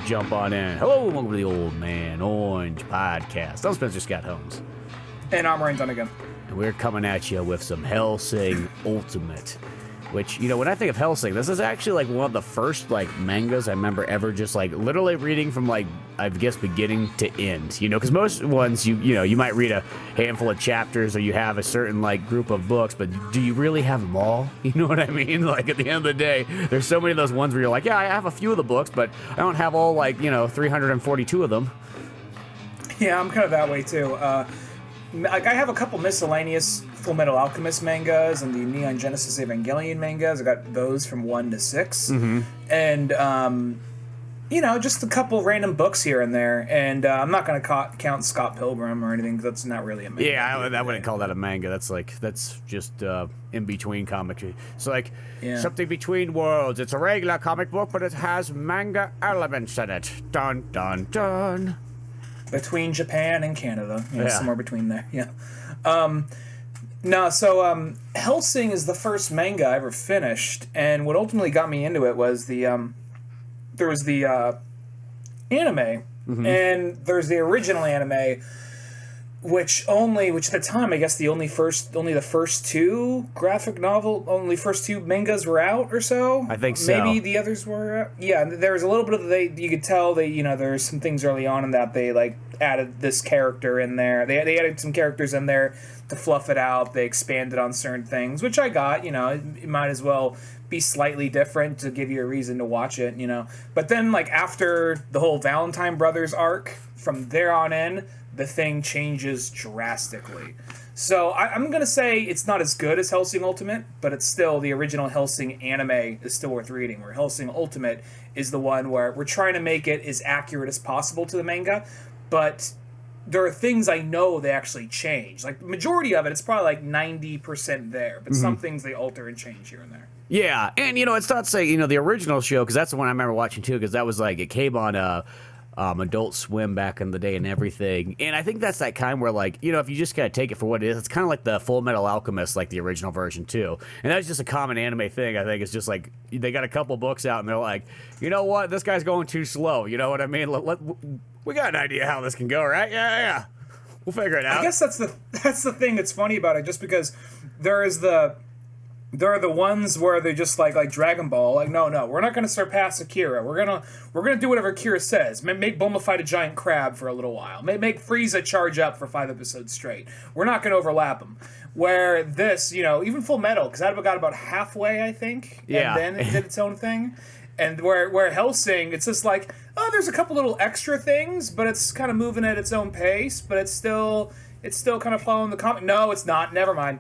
jump on in. Hello, welcome to the Old Man Orange Podcast. I'm Spencer Scott Holmes. And I'm Ryan Dunnigan. And we're coming at you with some Hellsing Ultimate. Which, you know, when I think of Hellsing, this is actually like one of the first like mangas I remember ever just like literally reading from like, I guess, beginning to end. You know, because most ones you might read a handful of chapters or you have a certain like group of books, but do you really have them all? You know what I mean? Like at the end of the day, there's so many of those ones where you're like, yeah, I have a few of the books, but I don't have all like, 342 of them. Yeah, I'm kind of that way too. Like I have a couple miscellaneous Full Metal Alchemist mangas and the Neon Genesis Evangelion mangas. I got those from 1 to 6, and just a couple random books here and there. And I'm not going to count Scott Pilgrim or anything, because that's not really a manga. Yeah, I wouldn't call that a manga. That's just in between comic. It's like something between worlds. It's a regular comic book, but it has manga elements in it. Dun dun dun. Between Japan and Canada, somewhere between there. Yeah. Hellsing is the first manga I ever finished, and what ultimately got me into it was there was the anime, and there's the original anime, which at the time I guess only the first two first two mangas were out or so. I think so. Maybe the others were out. Yeah, there was a little bit of you could tell there's some things early on in that they like added this character in there. They added some characters in there to fluff it out. They expanded on certain things, which I got. It might as well be slightly different to give you a reason to watch it. But then like after the whole Valentine Brothers arc, from there on in, the thing changes drastically. So I'm going to say it's not as good as Hellsing Ultimate, but it's still the original Hellsing anime is still worth reading, where Hellsing Ultimate is the one where we're trying to make it as accurate as possible to the manga, but there are things I know they actually change. Like, the majority of it, it's probably like 90% there, but some things they alter and change here and there. Yeah, and, it's not saying, the original show, because that's the one I remember watching, too, because that was like, it came on Adult Swim back in the day and everything. And I think that's that kind where, like, if you just kind of take it for what it is, it's kind of like the Full Metal Alchemist, like the original version, too. And that's just a common anime thing, I think. It's just like, they got a couple books out, and they're like, you know what? This guy's going too slow. You know what I mean? We got an idea how this can go, right? Yeah. We'll figure it out. I guess that's the thing that's funny about it, just because there are the ones where they just like Dragon Ball, like no, we're not going to surpass Akira. We're gonna do whatever Akira says. Make Bulma fight a giant crab for a little while. Make Frieza charge up for 5 episodes straight. We're not going to overlap them. Where this, even Full Metal, because that got about halfway, I think, and then it did its own thing. And where Hellsing, it's just like, there's a couple little extra things, but it's kind of moving at its own pace, but it's still kind of following the comic. No, it's not. Never mind.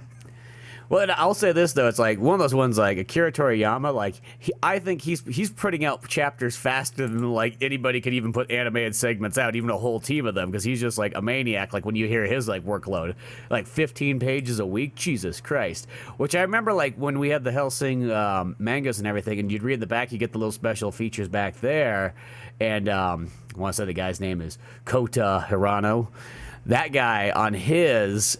Well, and I'll say this, though. It's like one of those ones like Akira Toriyama, like, I think he's putting out chapters faster than, like, anybody could even put animated segments out, even a whole team of them, because he's just, like, a maniac, like, when you hear his, like, workload. Like, 15 pages a week? Jesus Christ. Which I remember, like, when we had the Hellsing mangas and everything, and you'd read in the back, you get the little special features back there, and I want to say the guy's name is Kota Hirano. That guy on his,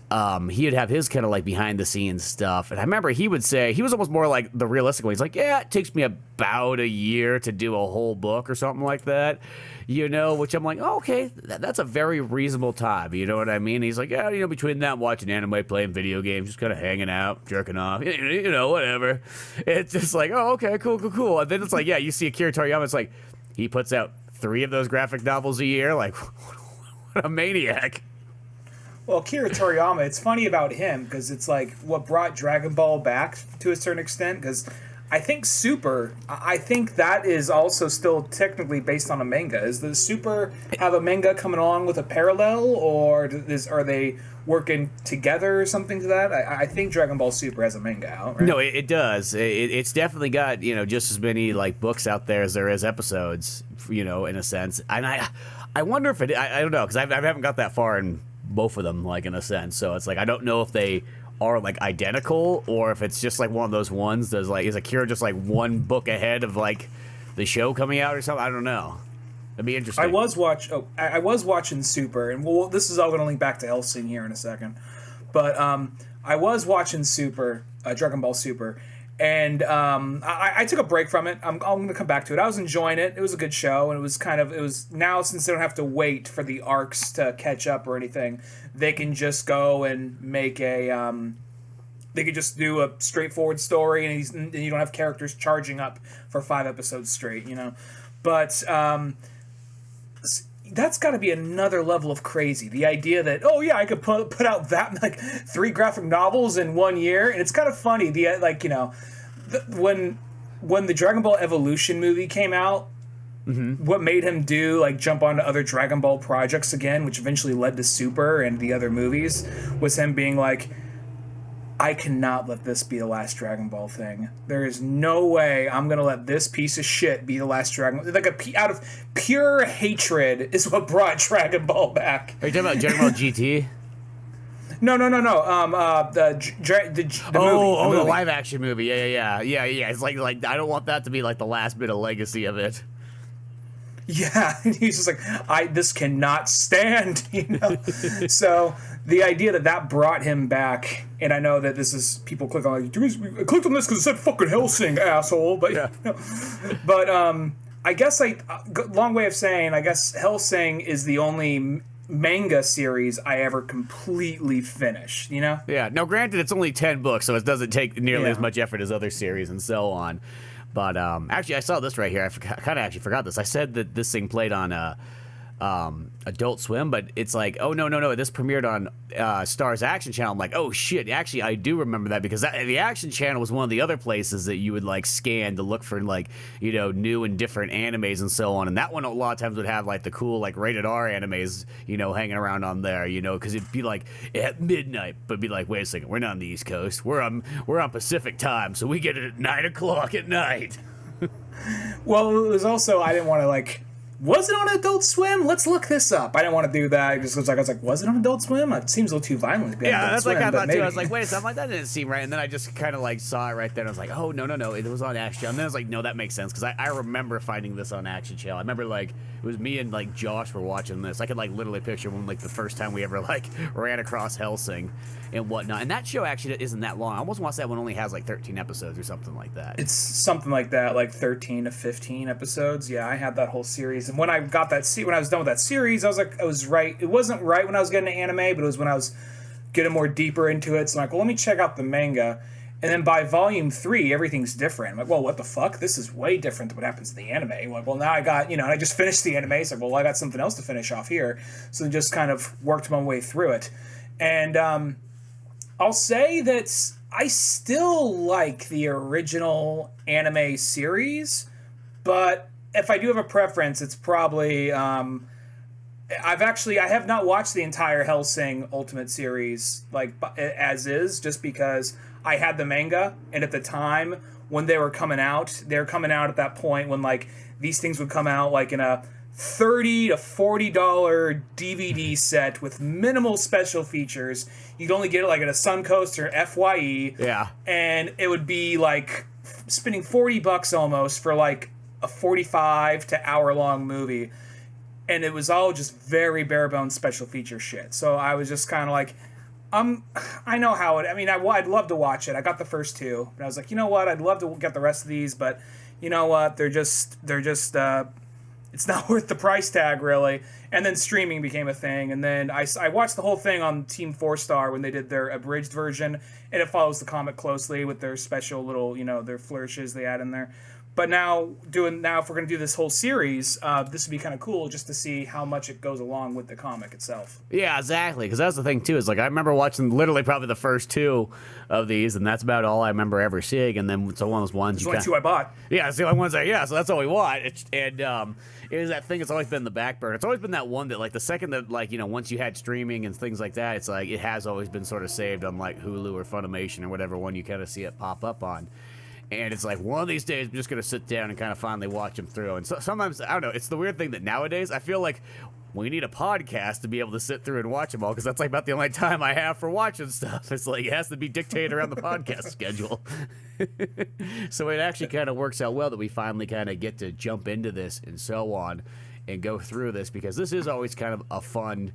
he'd have his kind of like behind the scenes stuff. And I remember he would say, he was almost more like the realistic one. He's like, yeah, it takes me about a year to do a whole book or something like that, which I'm like, oh, okay, that's a very reasonable time. You know what I mean? He's like, yeah, between that, watching anime, playing video games, just kind of hanging out, jerking off, whatever. It's just like, oh, okay, cool. And then it's like, yeah, you see Akira Toriyama, it's like, he puts out 3 of those graphic novels a year. Like, what a maniac. Well, Akira Toriyama, it's funny about him because it's like what brought Dragon Ball back to a certain extent, because I think I think that is also still technically based on a manga. Does the Super have a manga coming along with a parallel, or are they working together or something to that? I think Dragon Ball Super has a manga out, right? No, it does. It's definitely got, just as many like books out there as there is episodes, in a sense. And I wonder if I don't know, because I haven't got that far in both of them, like, in a sense. So it's like, I don't know if they are like identical or if it's just like one of those ones that's like, is Akira just like one book ahead of like the show coming out or something? I don't know. It'd be interesting. I was watching Super, and this is all going to link back to Hellsing here in a second. But I was watching Super, Dragon Ball Super, And I took a break from it. I'm going to come back to it. I was enjoying it. It was a good show, and it was now, since they don't have to wait for the arcs to catch up or anything, they can just go and make they could just do a straightforward story, and you don't have characters charging up for 5 episodes straight, But that's got to be another level of crazy. The idea that, oh yeah, I could put out that 3 graphic novels in 1 year, and it's kind of funny. When the Dragon Ball Evolution movie came out, what made him jump onto other Dragon Ball projects again, which eventually led to Super and the other movies, was him being like, I cannot let this be the last Dragon Ball thing. There is no way I'm going to let this piece of shit be the last Dragon Ball. Out of pure hatred is what brought Dragon Ball back. Are you talking about Dragon Ball GT? No. The movie. The live action movie. Yeah. It's like I don't want that to be like the last bit of legacy of it. Yeah, and he's just like, this cannot stand, So the idea that brought him back, and I know that this is people click on I clicked on this because it said fucking Hellsing, asshole. But yeah. But I guess long way of saying, I guess Hellsing is the only manga series I ever completely finished. Yeah. Now, granted, it's only 10 books, so it doesn't take nearly as much effort as other series and so on. But actually, I saw this right here. I kind of actually forgot this. I said that this thing played on Adult Swim, but it's like, oh, no. This premiered on Star's Action Channel. I'm like, oh, shit. Actually, I do remember that because the Action Channel was one of the other places that you would, scan to look for, new and different animes and so on. And that one a lot of times would have, the cool, rated R animes, hanging around on there, because it'd be, at midnight. But be like, wait a second, we're not on the East Coast. We're on Pacific time, so we get it at 9 o'clock at night. Well, it was also, I didn't want to, was it on Adult Swim? Let's look this up. I didn't want to do that. I was like, was it on Adult Swim? It seems a little too violent to be on Adult Swim. I thought too. I was like, wait a second, that didn't seem right. And then I just kind of saw it right there. And I was like, oh, no, it was on Action Channel. And then I was like, no, that makes sense. Because I remember finding this on Action Channel. I remember it was me and Josh were watching this. I could literally picture when the first time we ever ran across Hellsing and whatnot. And that show actually isn't that long. I almost want to say that one only has 13 episodes or something like that. It's something like that, 13 to 15 episodes. Yeah, I had that whole series. And when I got that when I was done with that series, I was like, I was right. It wasn't right when I was getting into anime, but it was when I was getting more deeper into it. So I'm like, well, let me check out the manga. And then by volume 3, everything's different. I'm like, well, what the fuck? This is way different than what happens in the anime. I'm like, well, now I got, I just finished the anime. So, well, I got something else to finish off here. So I just kind of worked my way through it. And I'll say that I still like the original anime series, but if I do have a preference, it's probably I have not watched the entire Hellsing Ultimate series as is, just because I had the manga, and at the time when they were coming out at that point when these things would come out in a $30 to $40 DVD set with minimal special features. You'd only get it at a Suncoast or FYE. Yeah. And it would be spending $40 almost for a 45 to hour long movie. And it was all just very bare bones special feature shit. So I was just kind of I know how it, I'd love to watch it. I got the first 2, but I was like, you know what? I'd love to get the rest of these, but you know what? They're just it's not worth the price tag, really. And then streaming became a thing. And then I watched the whole thing on Team 4-Star when they did their abridged version. And it follows the comic closely with their special little, their flourishes they add in there. But now if we're going to do this whole series, this would be kind of cool just to see how much it goes along with the comic itself. Yeah, exactly. Because that's the thing, too. Is I remember watching literally probably the first 2 of these, and that's about all I remember ever seeing. And then it's one of those ones. There's only 2 I bought. Yeah, it's the only ones so that's all we want. It is that thing. It's always been the back burner. It's always been that one that the second that once you had streaming and things like that, it's it has always been sort of saved on Hulu or Funimation or whatever one you kind of see it pop up on. And it's one of these days I'm just going to sit down and kind of finally watch them through. And sometimes, I don't know, it's the weird thing that nowadays I feel like we need a podcast to be able to sit through and watch them all, because that's about the only time I have for watching stuff. It's it has to be dictated around the podcast schedule. So it actually kind of works out well that we finally kind of get to jump into this and so on and go through this, because this is always kind of a fun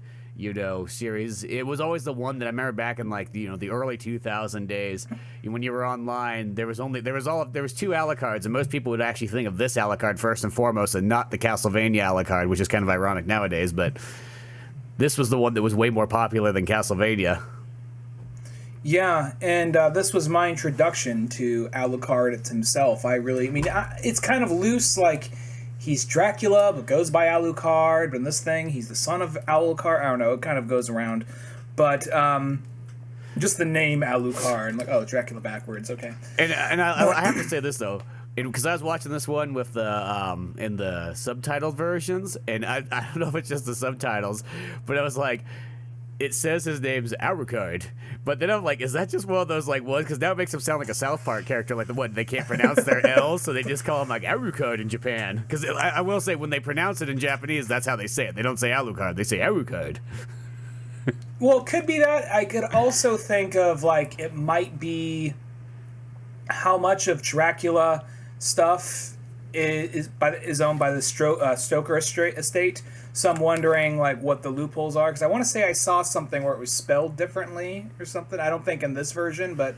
series. It was always the one that I remember back in like the early 2000 days when you were online. There was two Alucards, and most people would actually think of this Alucard first and foremost, and not the Castlevania Alucard, which is kind of ironic nowadays. But this was the one that was way more popular than Castlevania. Yeah, and this was my introduction to Alucard himself. It's kind of loose, like he's Dracula, but goes by Alucard. But in this thing, he's the son of Alucard. I don't know, it kind of goes around. But just the name Alucard, like, oh, Dracula backwards, okay. And I have to say this, though, because I was watching this one with the in the subtitled versions, and I don't know if it's just the subtitles, but I was like, it says his name's Alucard, but then I'm like, is that just one of those like ones? Because now it makes him sound like a South Park character, like the one they can't pronounce their L's, so they just call him like Alucard in Japan. Because I will say, when they pronounce it in Japanese, that's how they say it. They don't say Alucard, they say Alucard. Well, it could be that. I could also think of like it might be how much of Dracula stuff is owned by the Stoker estate. So I'm wondering like what the loopholes are, because I want to say I saw something where it was spelled differently or something. I don't think in this version, but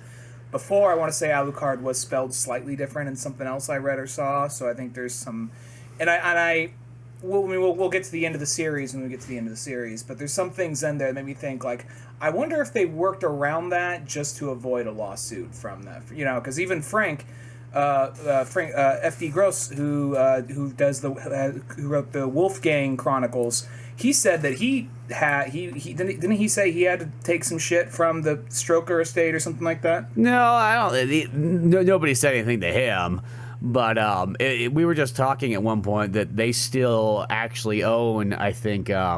before, I want to say Alucard was spelled slightly different in something else I read or saw. So I think there's some, we'll get to the end of the series when we get to the end of the series. But there's some things in there that made me think like, I wonder if they worked around that just to avoid a lawsuit from that. Because even Frank F.D. Gross, who wrote the Wolfgang Chronicles, he said that he didn't he say he had to take some shit from the Stoker estate or something like that? No, I don't. Nobody said anything to him, but we were just talking at one point that they still actually own. I think I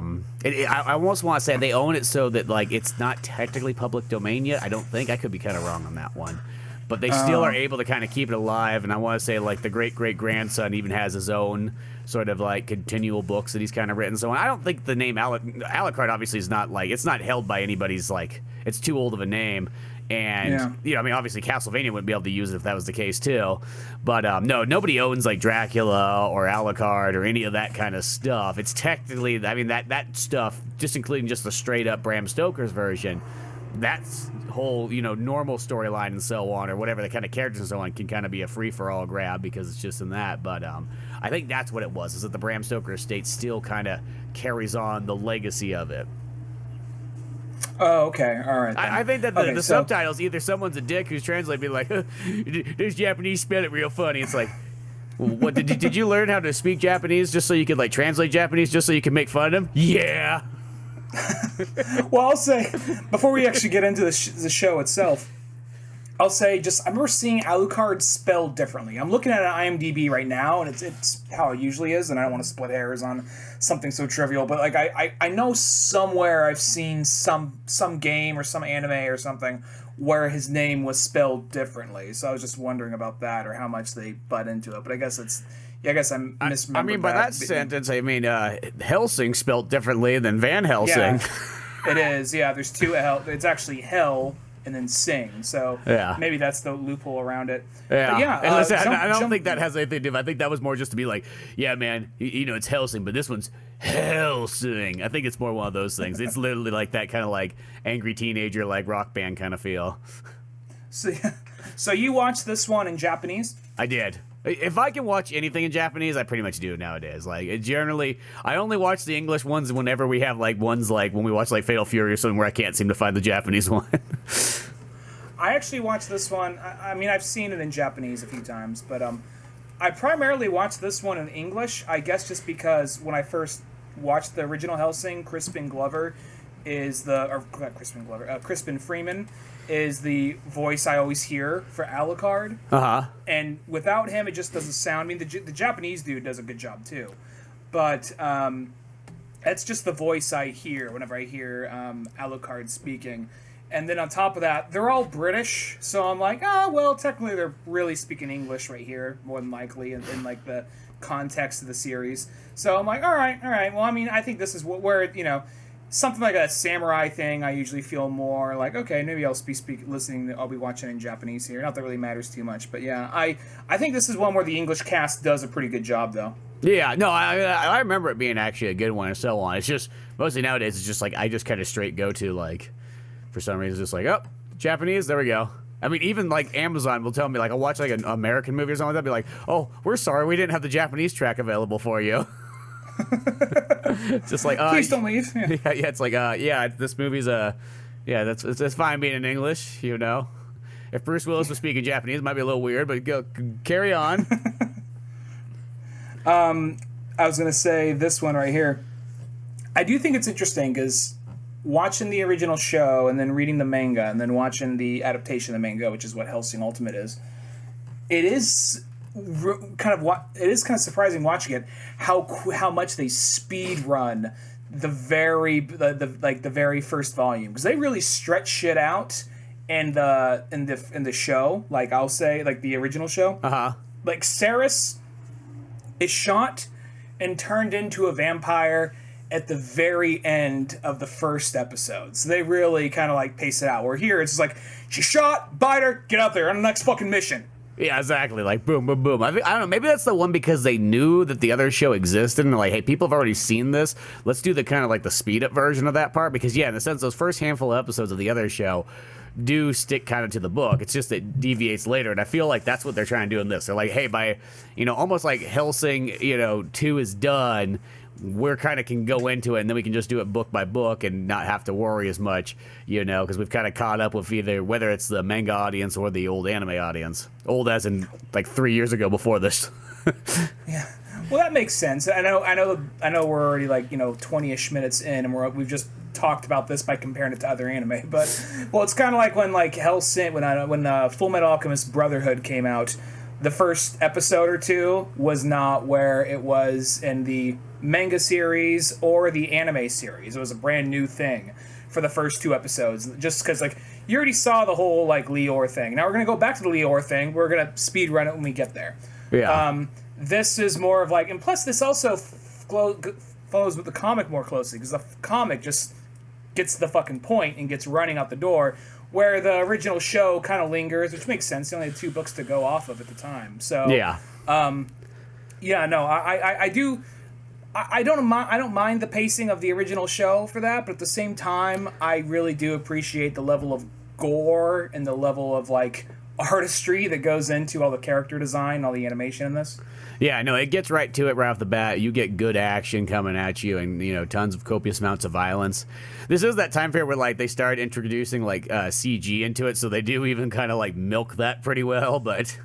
almost want to say they own it so that like it's not technically public domain yet. I don't think. I could be kind of wrong on that one. But they still are able to kind of keep it alive, and I want to say like the great-great-grandson even has his own sort of like continual books that he's kind of written. So I don't think the name Alucard obviously is not like, it's not held by anybody's, like, it's too old of a name. And, obviously Castlevania wouldn't be able to use it if that was the case too. But no, nobody owns like Dracula or Alucard or any of that kind of stuff. It's technically, that stuff, just including just the straight up Bram Stoker's version, that's whole normal storyline and so on, or whatever the kind of characters and so on, can kind of be a free-for-all grab because it's just in that. But I think that's what it was, is that the Bram Stoker estate still kind of carries on the legacy of it. Oh, okay, all right. I think that the subtitles, either someone's a dick who's translating, be like, there's Japanese, spell it real funny. It's like, what did you learn how to speak Japanese just so you could like translate Japanese just so you can make fun of them? Yeah. Well, I'll say, before we actually get into the show itself, I'll say I remember seeing Alucard spelled differently. I'm looking at an IMDb right now, and it's how it usually is, and I don't want to split hairs on something so trivial, but like I know somewhere I've seen some game or some anime or something where his name was spelled differently. So I was just wondering about that, or how much they butt into it. But I guess I'm misremembering. I mean, by that sentence, Hellsing spelled differently than Van Helsing. Yeah, it is. Yeah, there's two Hell. It's actually Hell and then Sing. So maybe that's the loophole around it. Yeah. But yeah. And listen, I don't think that has anything to do. I think that was more just to be like, yeah, man, it's Hellsing, but this one's Hellsing. I think it's more one of those things. It's literally like that kind of like angry teenager, like rock band kind of feel. So you watched this one in Japanese? I did. If I can watch anything in Japanese, I pretty much do nowadays. Like, generally, I only watch the English ones whenever we have, like, ones like when we watch, like, Fatal Fury or something where I can't seem to find the Japanese one. I actually watched this one. I've seen it in Japanese a few times, but I primarily watched this one in English, I guess just because when I first watched the original Hellsing, Crispin Freeman is the voice I always hear for Alucard. Uh-huh. And without him, it just doesn't sound... I mean, the Japanese dude does a good job, too. But that's just the voice I hear whenever I hear Alucard speaking. And then on top of that, they're all British, so I'm like, technically they're really speaking English right here, more than likely, in like, the context of the series. So I'm like, all right. Well, I mean, I think this is where, something like a samurai thing, I usually feel more like, okay, maybe I'll I'll be watching in Japanese here. Not that it really matters too much, but yeah, I think this is one where the English cast does a pretty good job, though. Yeah, no, I remember it being actually a good one and so on. It's just mostly nowadays it's just like I just kind of straight go to like for some reason just like, oh, Japanese, there we go. I mean, even like Amazon will tell me like I'll watch like an American movie or something like that, be like, oh, we're sorry, we didn't have the Japanese track available for you. Just like please don't leave. Yeah. Yeah, it's like yeah, this movie's yeah, it's fine being in English, you know. If Bruce Willis was speaking Japanese, it might be a little weird, but go carry on. I was gonna say this one right here. I do think it's interesting because watching the original show and then reading the manga and then watching the adaptation of the manga, which is what Hellsing Ultimate is, it is kind of surprising watching it how much they speed run the very first volume, because they really stretch shit out in the show. Like I'll say like the original show. Like Ceres is shot and turned into a vampire at the very end of the first episode. So they really kind of like pace it out. Where here it's just like, she shot, bite her, get out there on the next fucking mission. Yeah, exactly. Like boom, boom, boom. I don't know. Maybe that's the one because they knew that the other show existed and they're like, hey, people have already seen this. Let's do the kind of like the speed up version of that part. Because yeah, in a sense, those first handful of episodes of the other show do stick kind of to the book. It's just it deviates later, and I feel like that's what they're trying to do in this. They're like, hey, by almost like Hellsing 2 is done, we're kind of can go into it, and then we can just do it book by book and not have to worry as much, because we've kind of caught up with whether it's the manga audience or the old anime audience. Old as in like 3 years ago before this. Yeah. Well, that makes sense. I know we're already like 20-ish minutes in, and we've just talked about this by comparing it to other anime. But well, it's kind of like when like Hellsing, when Full Metal Alchemist Brotherhood came out, the first episode or two was not where it was in the manga series or the anime series. It was a brand new thing for the first 2 episodes, just because like you already saw the whole like Lior thing. Now we're gonna go back to the Lior thing. We're gonna speed run it when we get there. Yeah. This is more of like, and plus this also follows with the comic more closely, because the comic just gets to the fucking point and gets running out the door, where the original show kind of lingers, which makes sense. They only had 2 books to go off of at the time. So yeah. I don't mind the pacing of the original show for that, but at the same time, I really do appreciate the level of gore and the level of like artistry that goes into all the character design, all the animation in this. Yeah, no, it gets right to it right off the bat. You get good action coming at you, and tons of copious amounts of violence. This is that time period where like they started introducing like CG into it, so they do even kind of like milk that pretty well. But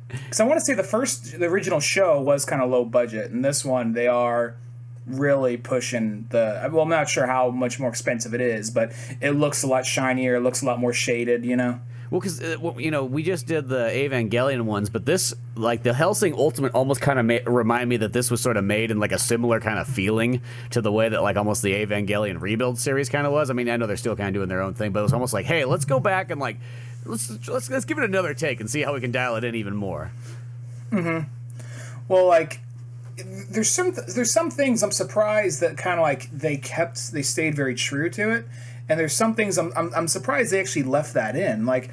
because I want to say the original show was kind of low budget, and this one they are really pushing the. Well, I'm not sure how much more expensive it is, but it looks a lot shinier. It looks a lot more shaded. Well, because we just did the Evangelion ones, but this, like the Hellsing Ultimate, almost kind of remind me that this was sort of made in like a similar kind of feeling to the way that like almost the Evangelion Rebuild series kind of was. I mean, I know they're still kind of doing their own thing, but it was almost like, hey, let's go back and like let's give it another take and see how we can dial it in even more. Mm-hmm. Well, like there's some things I'm surprised that kind of like they stayed very true to it. And there's some things I'm surprised they actually left that in. Like,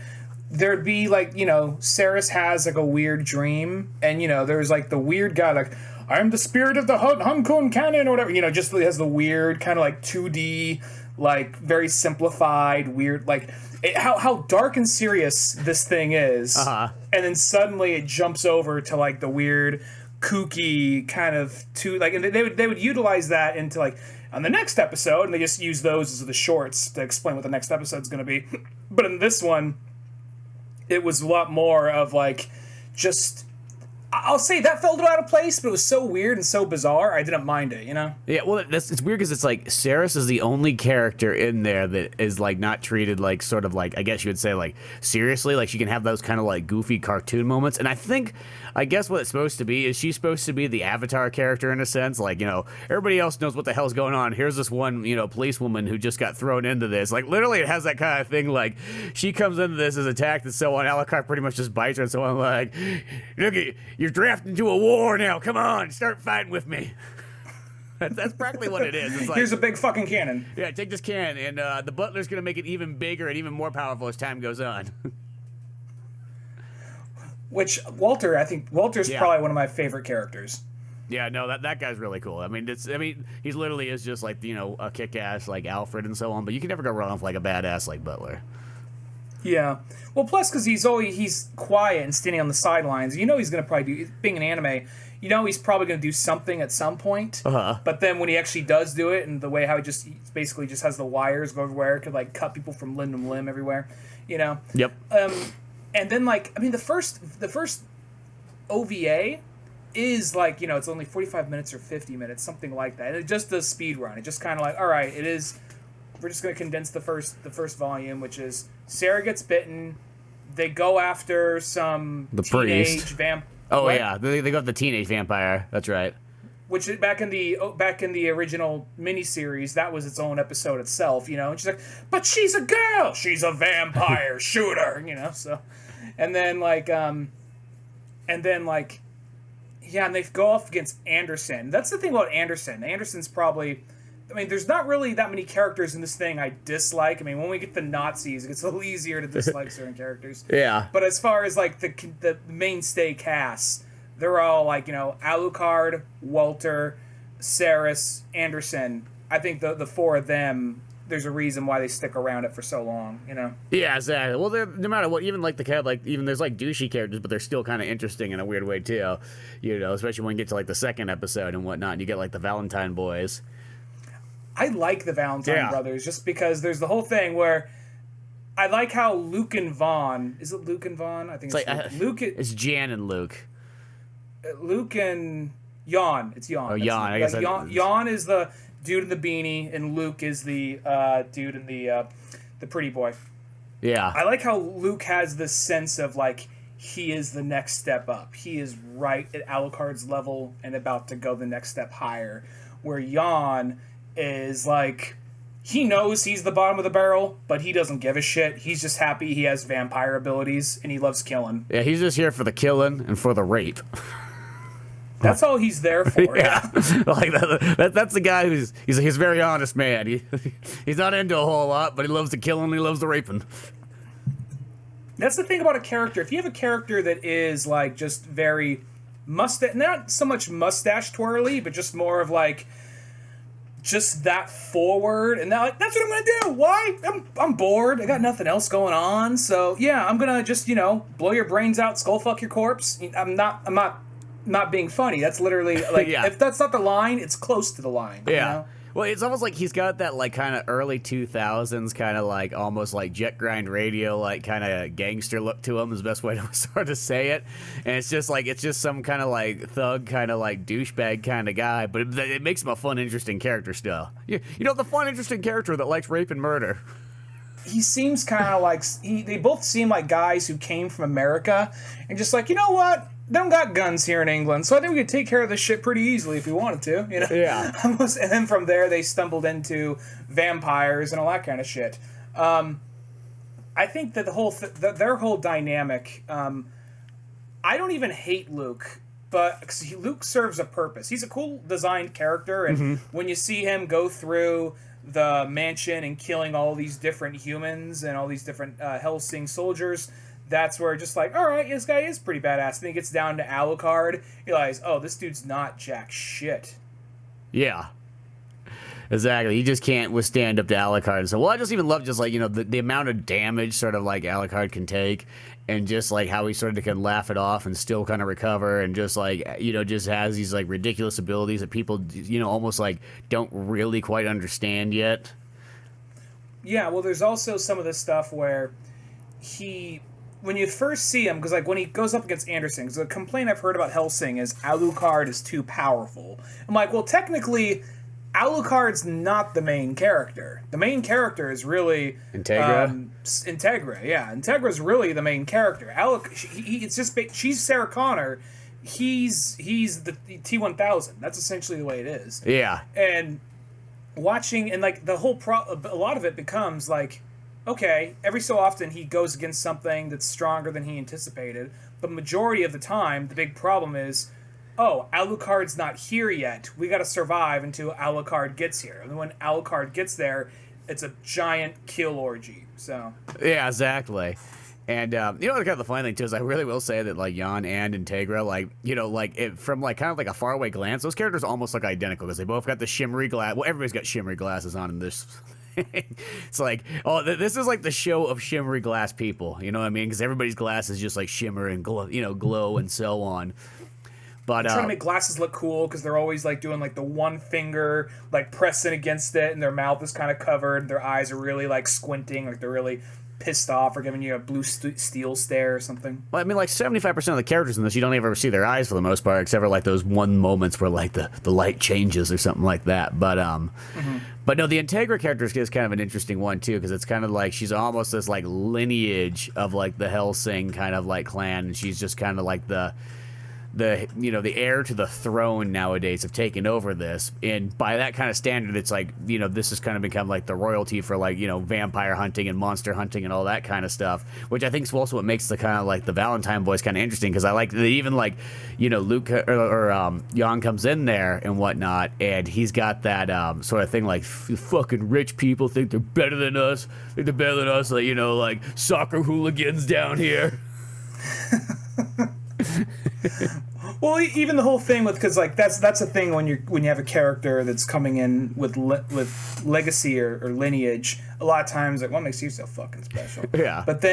there'd be, like, Ceres has, like, a weird dream. And, there's, like, the weird guy, like, I'm the spirit of the Hankun Cannon or whatever. Just has the weird kind of, like, 2D, like, very simplified, weird, like, how dark and serious this thing is. Uh-huh. And then suddenly it jumps over to, like, the weird, kooky kind of, and they would utilize that into, like, on the next episode, and they just use those as the shorts to explain what the next episode's going to be. But in this one, it was a lot more of like, just, I'll say that felt out of place, but it was so weird and so bizarre, I didn't mind it, Yeah, well, it's weird because it's like Ceres is the only character in there that is like not treated like sort of like, I guess you would say like seriously, like she can have those kind of like goofy cartoon moments. And I guess what it's supposed to be is she's supposed to be the Avatar character in a sense. Like, everybody else knows what the hell's going on. Here's this one, policewoman who just got thrown into this. Like, literally, it has that kind of thing. Like, she comes into this, is attacked, and so on. Alucard pretty much just bites her and so on. Like, look, you're drafted into a war now. Come on, start fighting with me. That's practically what it is. It's like, here's a big fucking cannon. Yeah, take this cannon, and the butler's going to make it even bigger and even more powerful as time goes on. Which I think Walter's probably one of my favorite characters. Yeah, no, that guy's really cool. I mean, he literally is just like, a kick-ass like Alfred and so on, but you can never go wrong with like a badass like Butler. Yeah. Well, plus because he's quiet and standing on the sidelines. He's going to probably do, being an anime, he's probably going to do something at some point. Uh-huh. But then when he actually does do it, and the way how he basically just has the wires go everywhere, it could like cut people from limb to limb everywhere, Yep. And then the first OVA is like, it's only 45 minutes or 50 minutes, something like that. And it just does speed run. It just kind of like, all right, it is. We're just going to condense the first volume, which is Sarah gets bitten. They go after some the teenage priest. Oh what? Yeah, they go after the teenage vampire. That's right. Which back in the original miniseries, that was its own episode itself. And she's like, but she's a girl. She's a vampire. Shoot her. So, and then yeah, and they go off against Anderson. That's the thing about Anderson. Anderson's probably, there's not really that many characters in this thing I dislike. When we get the Nazis, it gets a little easier to dislike certain characters. Yeah. But as far as like the mainstay cast, they're all like, Alucard, Walter, Saris, Anderson. I think the four of them, there's a reason why they stick around it for so long, Yeah, exactly. Well, no matter what, even like even there's like douchey characters, but they're still kind of interesting in a weird way too. Especially when you get to like the second episode and whatnot, and you get like the Valentine boys. I like the Valentine brothers just because there's the whole thing where I like how Luke and Vaughn. Is it Luke and Vaughn? I think it's Luke. It's Jan and Luke. Luke and Jan. It's Jan. Oh, Jan. I guess Jan is the dude in the beanie, and Luke is the dude in the pretty boy. Yeah. I like how Luke has this sense of like he is the next step up. He is right at Alucard's level and about to go the next step higher. Where Jan is like, he knows he's the bottom of the barrel, but he doesn't give a shit. He's just happy he has vampire abilities and he loves killing. Yeah, he's just here for the killing and for the rape. That's all he's there for. Yeah, like that's the guy he's a very honest man. He's not into a whole lot, but he loves the killing, he loves the raping. That's the thing about a character. If you have a character that is like just very mustache, not so much mustache twirly, but just more of like just that forward, and that's what I'm gonna do. Why? I'm bored. I got nothing else going on, so yeah, I'm gonna just blow your brains out, skull fuck your corpse. I'm not being funny. That's literally like if that's not the line, it's close to the line. Yeah. Well, it's almost like he's got that like kind of early 2000s kind of like almost like jet grind radio like kind of gangster look to him is the best way to sort of say it. And it's just some kind of like thug kind of like douchebag kind of guy, but it makes him a fun, interesting character still. The fun, interesting character that likes rape and murder. He seems kind of like they both seem like guys who came from America and just like, you know what? They don't got guns here in England, so I think we could take care of this shit pretty easily if we wanted to, Yeah. And then from there, they stumbled into vampires and all that kind of shit. I think that their whole dynamic. I don't even hate Luke, but Luke serves a purpose. He's a cool designed character, and when you see him go through the mansion and killing all these different humans and all these different Hellsing soldiers. That's where just like, all right, this guy is pretty badass. Then he gets down to Alucard, you realize, oh, this dude's not jack shit. Yeah. Exactly. He just can't withstand up to Alucard. So, I just even love just like, the amount of damage sort of like Alucard can take and just like how he sort of can laugh it off and still kind of recover and just like, just has these like ridiculous abilities that people, almost like don't really quite understand yet. Yeah, well, there's also some of this stuff where when you first see him, because like when he goes up against Anderson, because the complaint I've heard about Hellsing is Alucard is too powerful. I'm like, well, technically, Alucard's not the main character. The main character is really Integra. Integra, yeah. Integra's really the main character. It's just she's Sarah Connor. He's the T-1000. That's essentially the way it is. Yeah. And watching and like the whole a lot of it becomes like, okay, every so often he goes against something that's stronger than he anticipated, but majority of the time, the big problem is, oh, Alucard's not here yet. We got to survive until Alucard gets here. And when Alucard gets there, it's a giant kill orgy. So yeah, exactly. And you know, kind of the funny thing too is I really will say that like Jan and Integra, like you know, like from like kind of like a faraway glance, those characters almost look identical because they both got the shimmery glass. Well, everybody's got shimmery glasses on in this. It's like, oh, this is like the show of shimmery glass people. You know what I mean? Because everybody's glasses just like shimmer and glow, you know, glow and so on. But trying to make glasses look cool because they're always like doing like the one finger like pressing against it, and their mouth is kind of covered. And their eyes are really like squinting, like they're really pissed off or giving you a blue steel stare or something. Well, I mean, like 75% of the characters in this, you don't ever see their eyes for the most part, except for like those one moments where like the light changes or something like that. But but no, the Integra character is kind of an interesting one too, because it's kind of like she's almost this like lineage of like the Hellsing kind of like clan, and she's just kind of like the you know, the heir to the throne nowadays have taken over this, and by that kind of standard, it's like, you know, this has kind of become like the royalty for like, you know, vampire hunting and monster hunting and all that kind of stuff, which I think is also what makes the kind of like the Valentine boys kind of interesting, because I like that even like, you know, Luke or Jan comes in there and whatnot, and he's got that sort of thing like fucking rich people think they're better than us, like, you know, like soccer hooligans down here. Well, even the whole thing with, because like that's the thing when you have a character that's coming in with legacy or lineage, a lot of times like what makes you so fucking special. Yeah. But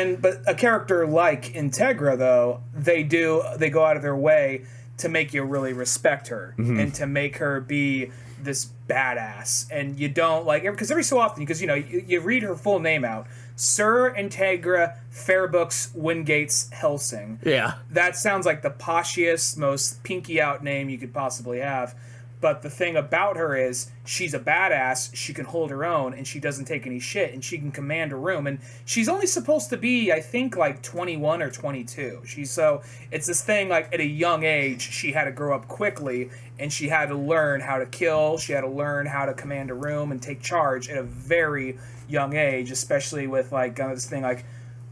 a character like Integra though, they go out of their way to make you really respect her and to make her be this badass, and you don't like, because every so often, because you know you read her full name out, Sir Integra Fairbooks Wingates Hellsing. Yeah. That sounds like the poshiest, most pinky out name you could possibly have. But the thing about her is she's a badass, she can hold her own, and she doesn't take any shit, and she can command a room. And she's only supposed to be, I think, like 21 or 22. So it's this thing like at a young age, she had to grow up quickly, and she had to learn how to kill, she had to learn how to command a room and take charge at a very young age, especially with like this thing like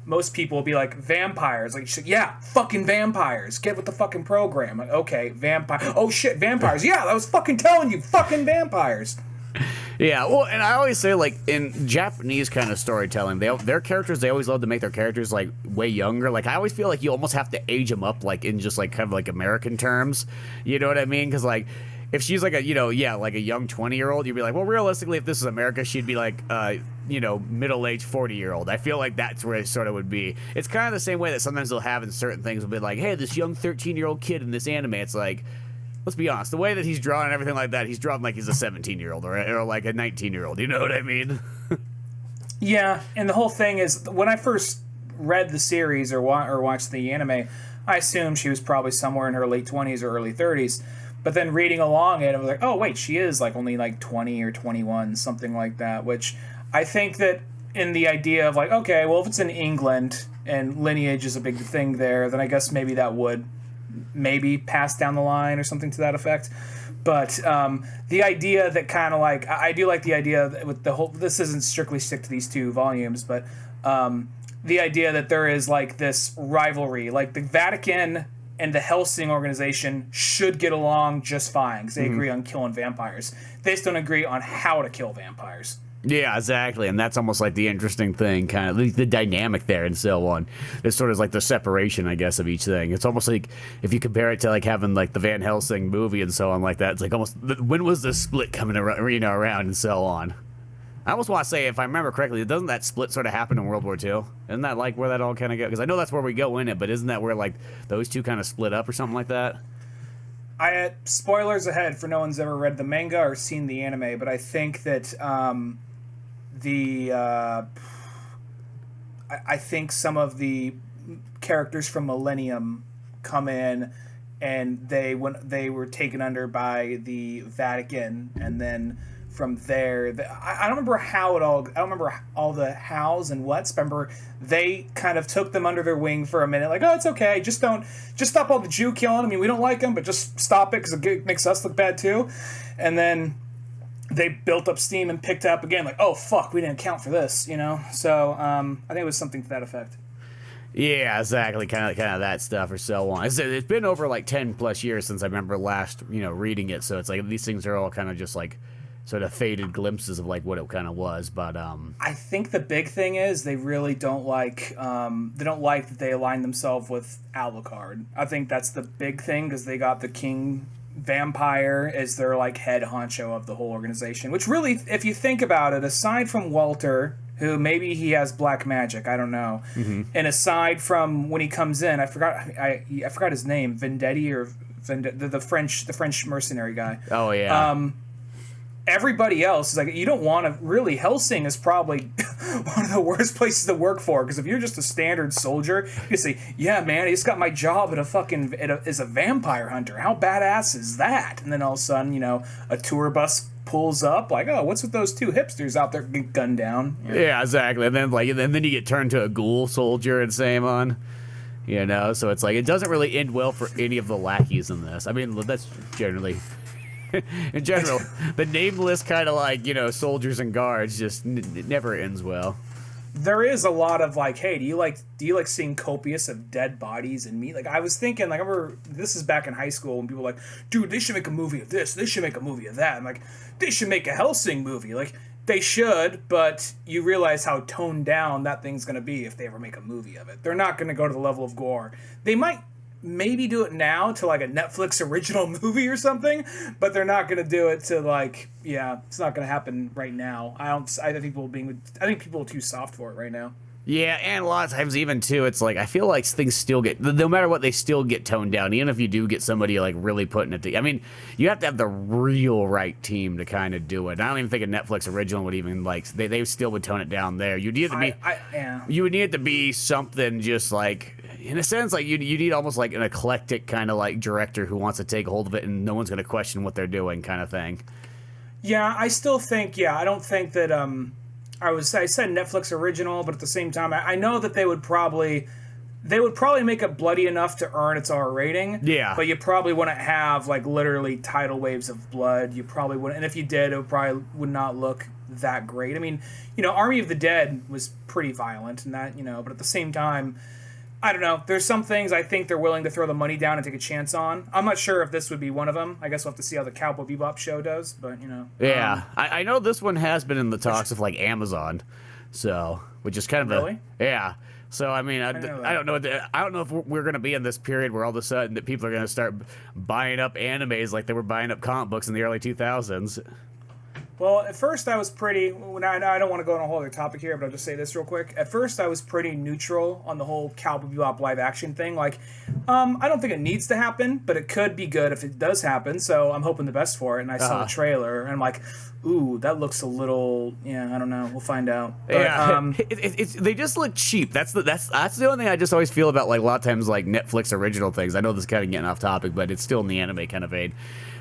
most people will be like vampires, like yeah, fucking vampires, get with the fucking program. Like, okay, vampire, oh shit, vampires, yeah, I was fucking telling you, fucking vampires. Yeah, well, and I always say, like, in Japanese kind of storytelling, their characters, they always love to make their characters, like, way younger. Like, I always feel like you almost have to age them up, like, in just, like, kind of, like, American terms. You know what I mean? Because, like, if she's, like, a, you know, yeah, like a young 20-year-old, you'd be like, well, realistically, if this is America, she'd be, like, you know, middle-aged 40-year-old. I feel like that's where it sort of would be. It's kind of the same way that sometimes they'll have in certain things. Will be like, hey, this young 13-year-old kid in this anime, it's like, let's be honest, the way that he's drawn and everything like that, he's drawn like he's a 17-year-old or like a 19-year-old. You know what I mean? Yeah, and the whole thing is, when I first read the series or watched the anime, I assumed she was probably somewhere in her late 20s or early 30s. But then reading along it, I was like, oh, wait, she is like only like 20 or 21, something like that, which I think that in the idea of like, okay, well, if it's in England and lineage is a big thing there, then I guess maybe that would maybe pass down the line or something to that effect. But the idea that kind of like, I do like the idea that with the whole, this doesn't strictly stick to these two volumes, but the idea that there is like this rivalry, like the Vatican and the Hellsing organization should get along just fine because they agree on killing vampires. They just don't agree on how to kill vampires. Yeah, exactly, and that's almost like the interesting thing, kind of the dynamic there and so on. It's sort of like the separation, I guess, of each thing. It's almost like if you compare it to like having like the Van Helsing movie and so on like that. It's like almost when was the split coming around, you know, around and so on. I almost want to say, if I remember correctly, doesn't that split sort of happen in World War II? Isn't that like where that all kind of goes? Because I know that's where we go in it, but isn't that where like those two kind of split up or something like that? I had spoilers ahead for no one's ever read the manga or seen the anime, but I think that I think some of the characters from Millennium come in, and they were taken under by the Vatican, and then from there, I don't remember how it all. I don't remember all the hows and whats. But I remember they kind of took them under their wing for a minute, like, oh, it's okay, just stop all the Jew killing. I mean, we don't like them, but just stop it because it makes us look bad too. And then they built up steam and picked up again, like, oh fuck, we didn't account for this, you know. So I think it was something to that effect. Yeah, exactly, kind of that stuff or so on. It's been over like 10 plus years since I remember last, you know, reading it. So it's like these things are all kind of just like sort of faded glimpses of like what it kind of was. But I think the big thing is they really don't like that they align themselves with Alucard. I think that's the big thing because they got the King Vampire as their like head honcho of the whole organization. Which really, if you think about it, aside from Walter, who maybe he has black magic, I don't know, and aside from when he comes in, I forgot his name, Vendetti or the French mercenary guy. Oh yeah. Everybody else is like, you don't want to really. Hellsing is probably one of the worst places to work for because if you're just a standard soldier, you say, "Yeah, man, I just got my job as a vampire hunter. How badass is that?" And then all of a sudden, a tour bus pulls up, like, "Oh, what's with those two hipsters out there getting gunned down?" Yeah, exactly. And then you get turned to a ghoul soldier and Samon. So it's like it doesn't really end well for any of the lackeys in this. I mean, that's generally. In general, the nameless kind of like, soldiers and guards just it never ends well. There is a lot of like, hey, do you like seeing copious of dead bodies and meat? Like I was thinking, like I remember this is back in high school when people were like, dude, they should make a movie of this. They should make a movie of that. I'm like, they should make a Hellsing movie. Like they should, but you realize how toned down that thing's gonna be if they ever make a movie of it. They're not gonna go to the level of gore. They might maybe do it now to like a Netflix original movie or something, but they're not going to do it to like, it's not going to happen right now. I think people are too soft for it right now. Yeah, and a lot of times even too, it's like I feel like things still get, no matter what, they still get toned down. Even if you do get somebody like really putting it. I mean, you have to have the real right team to kind of do it. And I don't even think a Netflix original would even like they still would tone it down there. You need it to be, you would need it to be something just like. In a sense, like you need almost like an eclectic kind of like director who wants to take hold of it and no one's going to question what they're doing kind of thing. Yeah, I still think, I don't think that, I said Netflix original, but at the same time, I know that they would probably make it bloody enough to earn its R rating. Yeah. But you probably wouldn't have like literally tidal waves of blood. You probably wouldn't, and if you did, it probably would not look that great. I mean, Army of the Dead was pretty violent and that, but at the same time, I don't know. There's some things I think they're willing to throw the money down and take a chance on. I'm not sure if this would be one of them. I guess we'll have to see how the Cowboy Bebop show does, but Yeah, I know this one has been in the talks of like Amazon, so which is kind of really? Yeah. So I mean, I don't know. I don't know if we're going to be in this period where all of a sudden that people are going to start buying up animes like they were buying up comic books in the early 2000s. Well, at first I was pretty. I don't want to go on a whole other topic here, but I'll just say this real quick. At first I was pretty neutral on the whole Cowboy Bebop live action thing. Like, I don't think it needs to happen, but it could be good if it does happen. So I'm hoping the best for it. And I saw the trailer, and I'm like, ooh, that looks a little. Yeah, I don't know. We'll find out. But, yeah, they just look cheap. That's the only thing I just always feel about like a lot of times like Netflix original things. I know this is kind of getting off topic, but it's still in the anime kind of vein.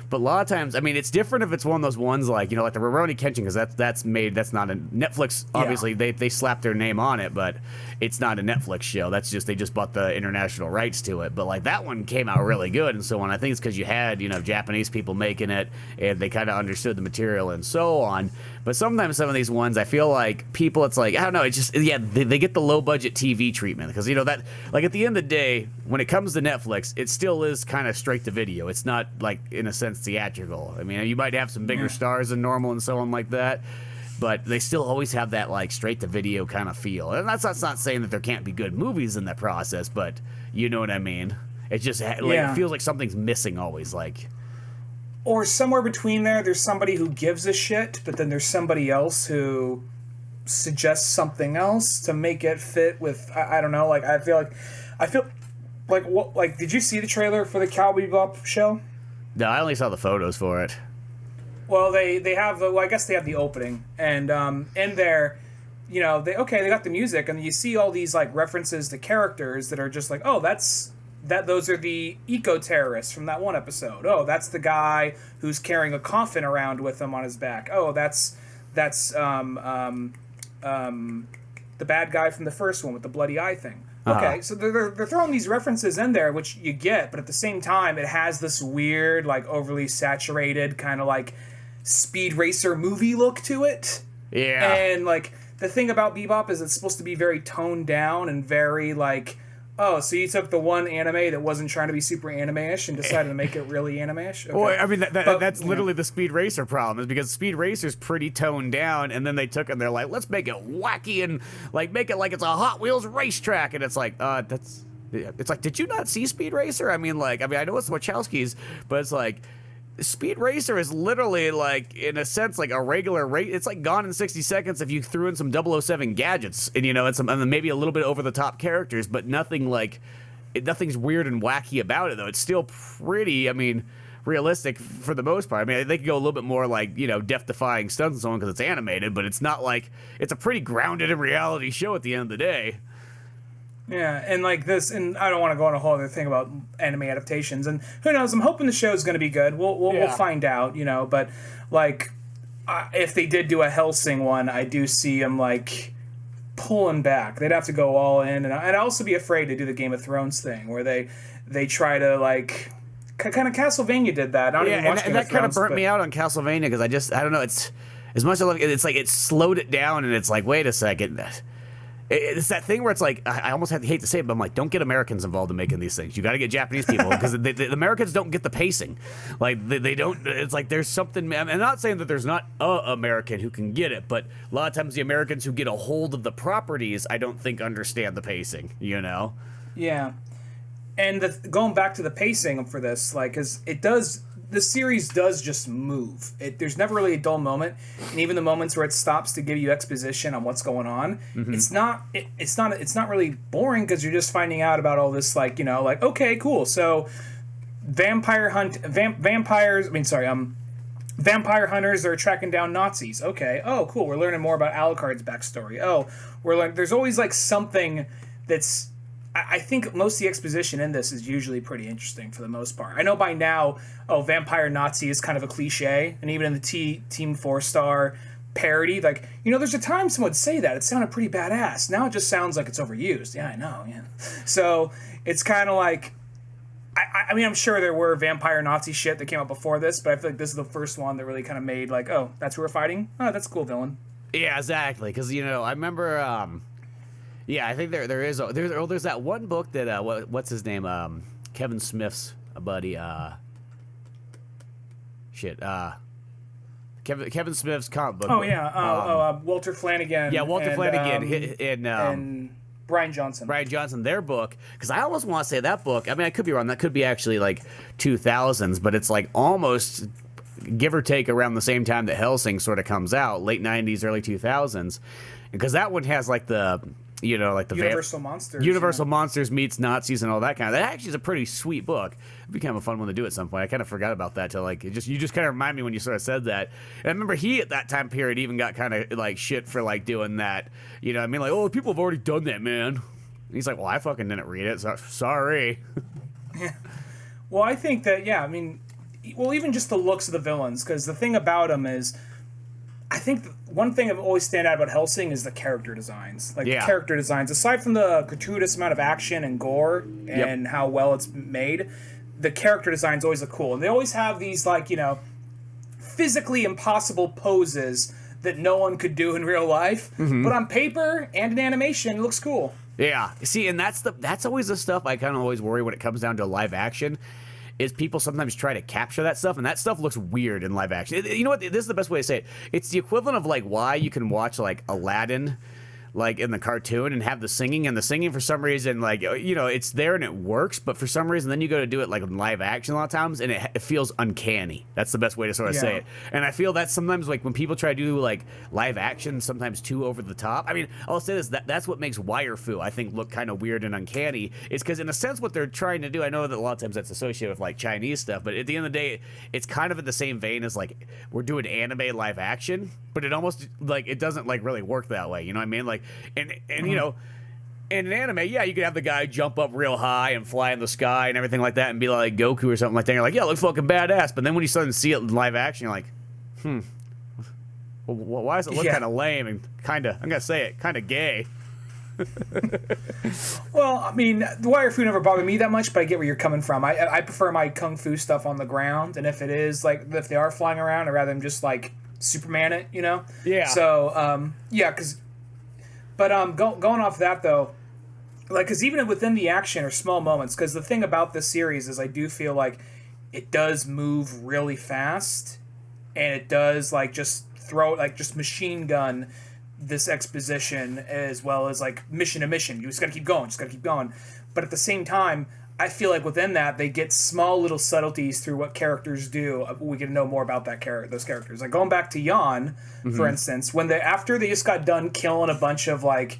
But a lot of times, I mean, it's different if it's one of those ones like, like the Rurouni Kenshin, because that's not a Netflix. Obviously, they slapped their name on it, but it's not a Netflix show. That's just they just bought the international rights to it. But like that one came out really good and so on. I think it's because you had Japanese people making it and they kind of understood the material and so on. But sometimes some of these ones, I feel like people, it's like I don't know. It's just they get the low budget TV treatment because that like at the end of the day, when it comes to Netflix, it still is kind of straight to video. It's not like in a sense theatrical. I mean, you might have some bigger stars than normal and so on like that, but they still always have that like straight to video kind of feel. And that's not saying that there can't be good movies in that process, but you know what I mean. It just it feels like something's missing always, like. Or somewhere between there's somebody who gives a shit, but then there's somebody else who suggests something else to make it fit with. I don't know. Like I feel like what? Like, did you see the trailer for the Cowboy Bebop show? No, I only saw the photos for it. Well, they have the. Well, I guess they have the opening, and in there, they got the music, and you see all these like references to characters that are just like, oh, those are the eco-terrorists from that one episode. Oh, that's the guy who's carrying a coffin around with him on his back. Oh, that's the bad guy from the first one with the bloody eye thing. Okay, so they're throwing these references in there, which you get, but at the same time, it has this weird, like, overly saturated kind of like Speed Racer movie look to it. Yeah. And like the thing about Bebop is it's supposed to be very toned down and very like Oh, so you took the one anime that wasn't trying to be super anime-ish and decided to make it really anime-ish? Okay. Well, I mean, that's literally the Speed Racer problem, is because Speed Racer's pretty toned down, and then they took and they're like, let's make it wacky and like make it like it's a Hot Wheels racetrack, and it's like, it's like, did you not see Speed Racer? I mean, I know it's Wachowski's, but it's like, Speed Racer is literally like, in a sense, like a regular race. It's like Gone in 60 Seconds if you threw in some 007 gadgets and, you know, and then maybe a little bit over the top characters, but nothing's weird and wacky about it, though. It's still pretty, I mean, realistic for the most part. I mean, they could go a little bit more like, you know, death-defying stunts and so on because it's animated, but it's not like, it's a pretty grounded in reality show at the end of the day. Yeah, and like this, and I don't want to go on a whole other thing about anime adaptations, and who knows? I'm hoping the show's going to be good. We'll find out, you know. But like, if they did do a Hellsing one, I do see them like pulling back. They'd have to go all in, and I'd also be afraid to do the Game of Thrones thing where they try to like kind of Castlevania did that. I don't even watch Game of Thrones, kind of burnt me out on Castlevania because I don't know. It's as much as I love it, it's like it slowed it down, and it's like, wait a second. It's that thing where it's like, I almost hate to say it, but I'm like, don't get Americans involved in making these things. You got to get Japanese people because the Americans don't get the pacing. Like, they don't, it's like there's something, I'm not saying that there's not a American who can get it, but a lot of times the Americans who get a hold of the properties, I don't think understand the pacing, you know? Yeah. And going back to the pacing for this, like, because the series does just move. There's never really a dull moment, and even the moments where it stops to give you exposition on what's going on, it's not really boring because you're just finding out about all this, like, you know, like, okay, cool. So vampire hunters are tracking down Nazis. Okay. Oh, cool. We're learning more about Alucard's backstory. Oh, there's always like something that's, I think most of the exposition in this is usually pretty interesting for the most part. I know by now, vampire Nazi is kind of a cliche, and even in the Team 4-Star parody, like, you know, there's a time someone would say that. It sounded pretty badass. Now it just sounds like it's overused. Yeah, I know, yeah. So it's kind of like, I mean, I'm sure there were vampire Nazi shit that came out before this, but I feel like this is the first one that really kind of made, like, oh, that's who we're fighting? Oh, that's a cool villain. Yeah, exactly, because, you know, I remember... yeah, I think there's that one book that what's his name, Kevin Smith's buddy, Kevin Smith's comic book. Oh yeah, Walter Flanagan. Yeah, Walter Flanagan and Brian Johnson. Their book, because I almost want to say that book. I mean, I could be wrong. That could be actually like 2000s, but it's like almost give or take around the same time that Hellsing sort of comes out, late 90s, early 2000s, because that one has like the. You know, like the Universal Monsters. Universal Monsters meets Nazis and all that kind of. That actually is a pretty sweet book. It'd be kind of a fun one to do at some point. I kind of forgot about that till like you just kind of remind me when you sort of said that. And I remember he at that time period even got kind of like shit for like doing that. You know what I mean? Like, oh, people have already done that, man. And he's like, well, I fucking didn't read it, so sorry. Yeah. Well, I think that I mean, well, even just the looks of the villains, because the thing about them is, I think one thing that always stand out about Hellsing is the character designs. Like, the character designs, aside from the gratuitous amount of action and gore and how well it's made, the character designs always look cool. And they always have these, like, you know, physically impossible poses that no one could do in real life. But on paper and in animation, it looks cool. Yeah. See, and that's always the stuff I kind of always worry when it comes down to live action. Is people sometimes try to capture that stuff, and that stuff looks weird in live action. You know what? This is the best way to say it. It's the equivalent of like why you can watch like Aladdin, like in the cartoon, and have the singing, and the singing for some reason, like, you know, it's there and it works, but for some reason then you go to do it like in live action a lot of times, and it feels uncanny. That's the best way to sort of say it. And I feel that sometimes like when people try to do like live action, sometimes too over the top. I mean, I'll say this, that's what makes wire fu, I think, look kind of weird and uncanny, is because in a sense what they're trying to do, I know that a lot of times that's associated with like Chinese stuff, but at the end of the day, it's kind of in the same vein as like we're doing anime live action, but it almost like it doesn't like really work that way, you know what I mean? Like, and you know, in an anime, yeah, you could have the guy jump up real high and fly in the sky and everything like that and be like Goku or something like that. You're like, yeah, it looks fucking badass. But then when you suddenly see it in live action, you're like, well, why does it look kind of lame and kind of, I'm going to say it, kind of gay? Well, I mean, the wire fu never bothered me that much, but I get where you're coming from. I prefer my kung fu stuff on the ground, and if it is, like, if they are flying around, I'd rather them just, like, Superman it, you know? Yeah. So, yeah, because... But going off that, though, like, because even within the action are small moments. Because the thing about this series is I do feel like it does move really fast, and it does like just machine gun this exposition as well as like mission to mission. You just gotta keep going. But at the same time, I feel like within that they get small little subtleties through what characters do. We get to know more about those characters. Like going back to Jan, for instance, after they just got done killing a bunch of like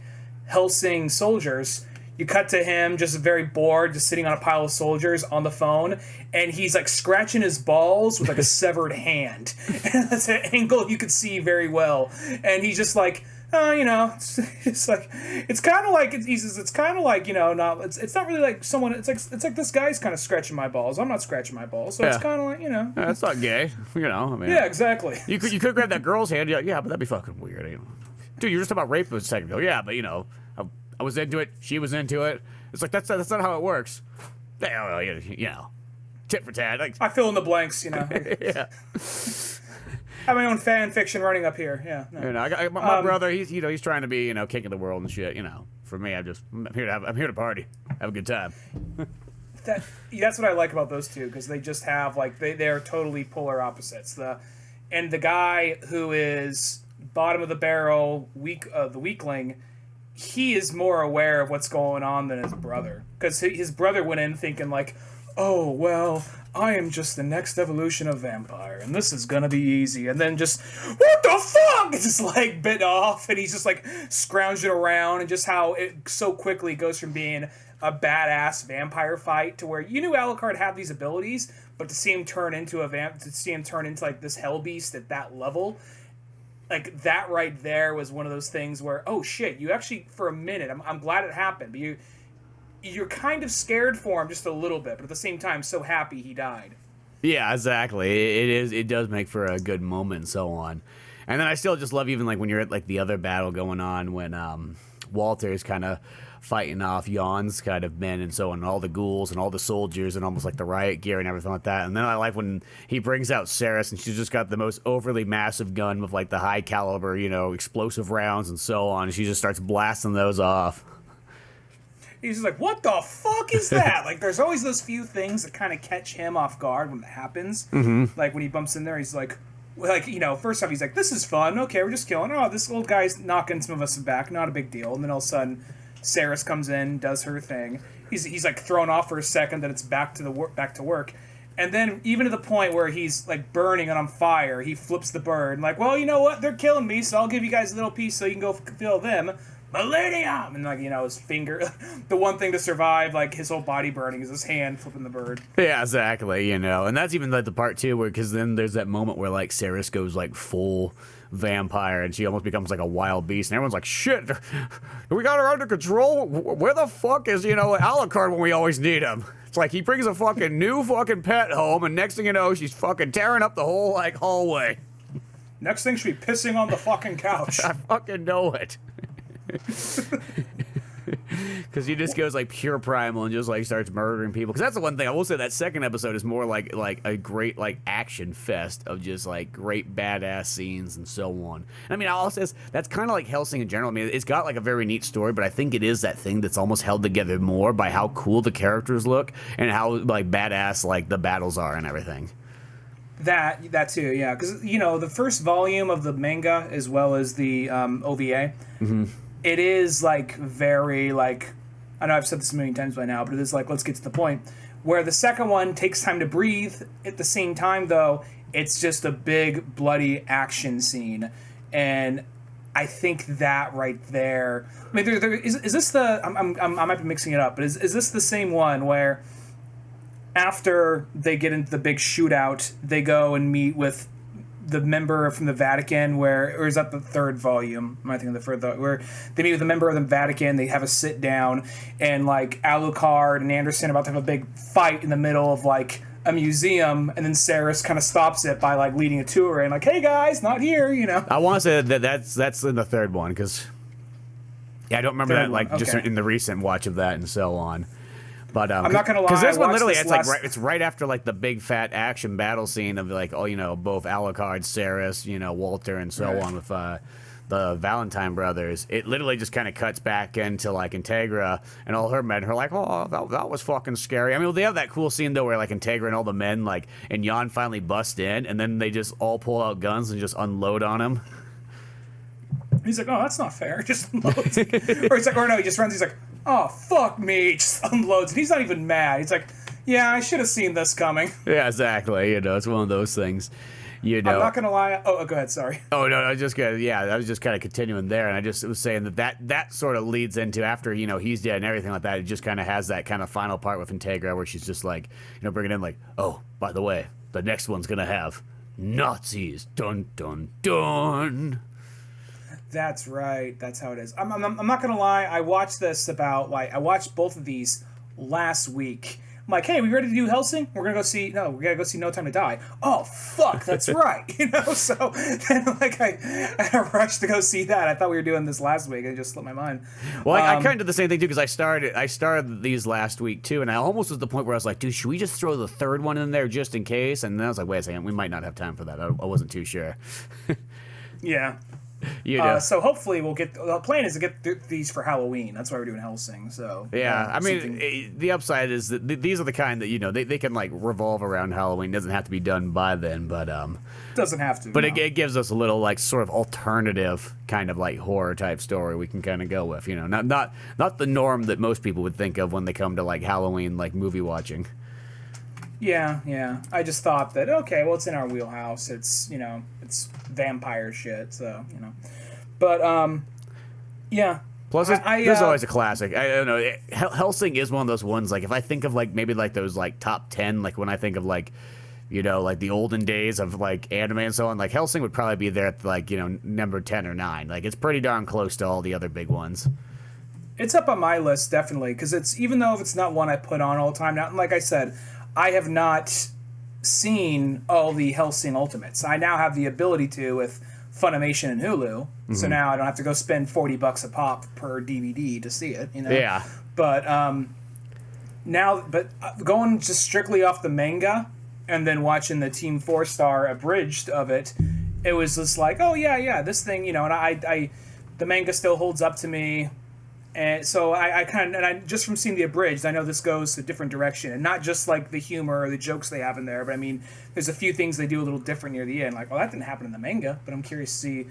Hellsing soldiers, you cut to him just very bored, just sitting on a pile of soldiers on the phone, and he's like scratching his balls with like a severed hand. And that's an angle you could see very well. And he's just like, it's like it's kind of like it's kind of like it's not really like someone. It's like this guy's kind of scratching my balls. I'm not scratching my balls, so it's kind of like That's not gay, I mean. Yeah, exactly. You could grab that girl's hand. You're like, yeah, but that'd be fucking weird. Dude, you were just about rape a second ago. Yeah, but I was into it. She was into it. It's like that's not how it works. Tit for tat. Like, I fill in the blanks. Yeah. I have my own fan fiction running up here. Yeah. No. My brother. He's trying to be king of the world and shit. For me, I'm here to party, have a good time. That's what I like about those two, because they just have like they're totally polar opposites. The guy who is bottom of the barrel, the weakling, he is more aware of what's going on than his brother, because his brother went in thinking like, oh well, I am just the next evolution of vampire, and this is gonna be easy. And then just, what the fuck? It's just like bit off, and he's just like scrounging around, and just how it so quickly goes from being a badass vampire fight to where you knew Alucard had these abilities, but to see him turn into like this hell beast at that level, like that right there was one of those things where, oh shit, you actually for a minute, I'm glad it happened, but you're kind of scared for him just a little bit, but at the same time, so happy he died. Yeah, exactly. It does make for a good moment and so on. And then I still just love even like when you're at like the other battle going on when Walter is kind of fighting off Jan's kind of men and so on, and all the ghouls and all the soldiers and almost like the riot gear and everything like that. And then I like when he brings out Saris and she's just got the most overly massive gun with like the high caliber, explosive rounds and so on. And she just starts blasting those off. He's just like, what the fuck is that? Like, there's always those few things that kind of catch him off guard when it happens. Mm-hmm. Like, when he bumps in there, he's like, first off, he's like, this is fun. Okay, we're just killing. Oh, this old guy's knocking some of us back. Not a big deal. And then all of a sudden, Saris comes in, does her thing. He's like thrown off for a second, then it's back to work. And then, even to the point where he's, like, burning and on fire, he flips the bird. And like, well, you know what? They're killing me, so I'll give you guys a little piece so you can go kill them. Millennium! And, like, his finger, the one thing to survive, like, his whole body burning is his hand flipping the bird. Yeah, exactly, and that's even, like, the part, too, where, because then there's that moment where, like, Saris goes, like, full vampire, and she almost becomes, like, a wild beast, and everyone's like, shit, we got her under control? Where the fuck is, Alucard when we always need him? It's like, he brings a fucking new fucking pet home, and next thing you know, she's fucking tearing up the whole, like, hallway. Next thing, she'll be pissing on the fucking couch. I fucking know it. Because he just goes like pure primal and just like starts murdering people. Because that's the one thing I will say, that second episode is more like a great like action fest of just like great badass scenes and so on. I mean, I'll say that's kind of like Hellsing in general. I mean, it's got like a very neat story, but I think it is that thing that's almost held together more by how cool the characters look and how like badass like the battles are and everything. That too, yeah. Because the first volume of the manga as well as the OVA. Mm-hmm. It is, like, very, like, I know I've said this a million times by now, but it is, like, let's get to the point. Where the second one takes time to breathe. At the same time, though, it's just a big, bloody action scene. And I think that right there... I mean, is this the... I might be mixing it up, but is this the same one where after they get into the big shootout, they go and meet with the member from the Vatican, or is that the third volume? I think the third, where they meet with a member of the Vatican, they have a sit down, and like Alucard and Anderson are about to have a big fight in the middle of like a museum, and then Saris kind of stops it by like leading a tour and like, hey guys, not here, I want to say that's in the third one, because I don't remember that like just in the recent watch of that and so on. But I'm not gonna lie, because this one literally it's right after like the big fat action battle scene of like both Alucard, Saris, Walter, and so on with the Valentine brothers, it literally just kind of cuts back into like Integra and all her men are like, oh, that was fucking scary. I mean, they have that cool scene though where like Integra and all the men like and Jan finally bust in and then they just all pull out guns and just unload on him. He's like, oh, that's not fair. Just unloads. Or he's like, or no, he just runs. He's like, oh, fuck me. Just unloads. And he's not even mad. He's like, yeah, I should have seen this coming. Yeah, exactly. You know, it's one of those things. You know, I'm not gonna lie. Oh, go ahead. Sorry. Oh no, I was just gonna, I was just kind of continuing there, and I just was saying that sort of leads into after he's dead and everything like that. It just kind of has that kind of final part with Integra where she's just like bringing in like, oh, by the way, the next one's gonna have Nazis. Dun dun dun. That's right. That's how it is. I'm not gonna lie. I watched I watched both of these last week. I'm like, hey, we ready to do Hellsing? We gotta go see No Time to Die. Oh fuck, that's right. So then like I had a rush to go see that. I thought we were doing this last week. It just slipped my mind. Well, I kind of did the same thing too because I started these last week too, and I almost was at the point where I was like, dude, should we just throw the third one in there just in case? And then I was like, wait a second, we might not have time for that. I wasn't too sure. Yeah. So hopefully we'll get. The plan is to get these for Halloween. That's why we're doing Hellsing. So yeah, I mean, the upside is that these are the kind that they can like revolve around Halloween. It doesn't have to be done by then, but doesn't have to. But no. it gives us a little like sort of alternative kind of like horror type story we can kind of go with. Not the norm that most people would think of when they come to like Halloween like movie watching. Yeah. I just thought that okay, well, it's in our wheelhouse. It's it's vampire shit. So but yeah. Plus, there's always a classic. I don't know. Hellsing is one of those ones. Like if I think of like maybe like those like top 10, like when I think of like like the olden days of like anime and so on, like Hellsing would probably be there at like number 10 or 9. Like it's pretty darn close to all the other big ones. It's up on my list definitely because it's even though if it's not one I put on all the time now. Like I said, I have not seen all the Hellsing Ultimates. I now have the ability to with Funimation and Hulu, so now I don't have to go spend $40 a pop per DVD to see it. Yeah. But going just strictly off the manga and then watching the Team 4-Star abridged of it, it was just like, oh yeah, this thing, and I the manga still holds up to me. And so I just from seeing the abridged, I know this goes a different direction, and not just like the humor or the jokes they have in there, but I mean, there's a few things they do a little different near the end. Like, well, that didn't happen in the manga, but I'm curious to see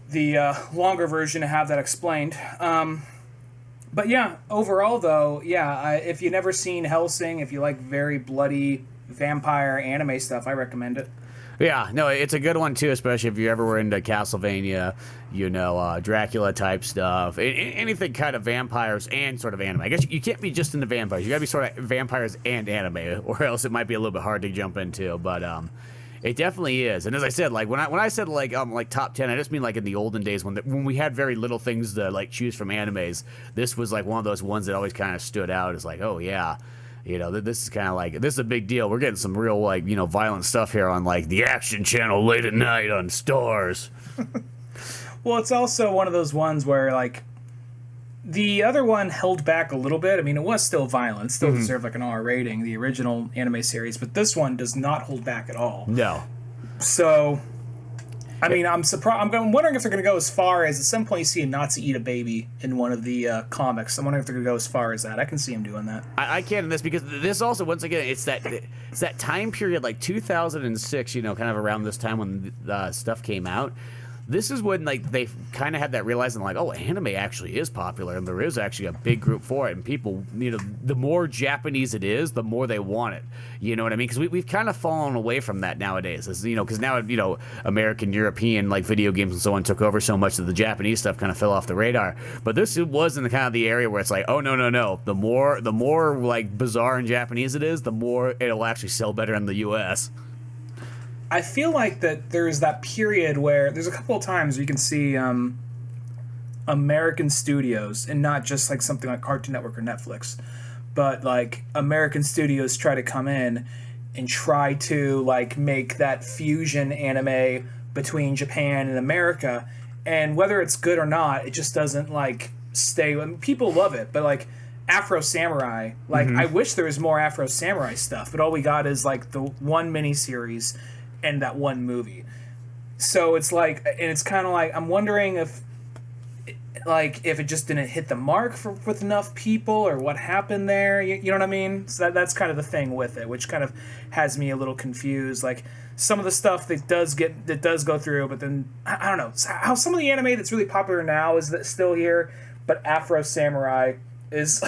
the longer version to have that explained. But yeah, overall though, if you've never seen Hellsing, if you like very bloody vampire anime stuff, I recommend it. Yeah, no, it's a good one too, especially if you ever were into Castlevania, Dracula type stuff, anything kind of vampires and sort of anime. I guess you can't be just into vampires. You gotta be sort of vampires and anime, or else it might be a little bit hard to jump into. But it definitely is. And as I said, like when I said like top 10, I just mean like in the olden days when we had very little things to like choose from animes. This was like one of those ones that always kind of stood out as like, oh yeah. This is kind of like, this is a big deal. We're getting some real, like, violent stuff here on, like, the Action Channel late at night on Stars. Well, it's also one of those ones where, like, the other one held back a little bit. I mean, it was still violent. Still deserved, like, an R rating, the original anime series. But this one does not hold back at all. No. So, I mean, I'm surprised. I'm wondering if they're going to go as far as at some point you see a Nazi eat a baby in one of the comics. I'm wondering if they're going to go as far as that. I can see him doing that. I can in this because this also, once again, it's that time period like 2006. Kind of around this time when stuff came out. This is when like they kind of had that realizing like, oh, anime actually is popular and there is actually a big group for it, and people, the more Japanese it is, the more they want it. You know what I mean? Because we've kind of fallen away from that nowadays. Because now American, European like video games and so on took over so much that the Japanese stuff kind of fell off the radar. But this was in the kind of the area where it's like, oh no, the more like bizarre and Japanese it is, the more it'll actually sell better in the U.S. I feel like that there's that period where there's a couple of times where you can see American studios, and not just like something like Cartoon Network or Netflix, but like American studios try to come in and try to like make that fusion anime between Japan and America, and whether it's good or not, it just doesn't like stay. I mean, people love it, but like Afro Samurai, like I wish there was more Afro Samurai stuff, but all we got is like the one miniseries and that one movie. So it's like, and it's kind of like, I'm wondering if it just didn't hit the mark with enough people, or what happened there. You know what I mean? So that's kind of the thing with it, which kind of has me a little confused. Like some of the stuff that does go through, but then I don't know how some of the anime that's really popular now is that still here, but Afro Samurai is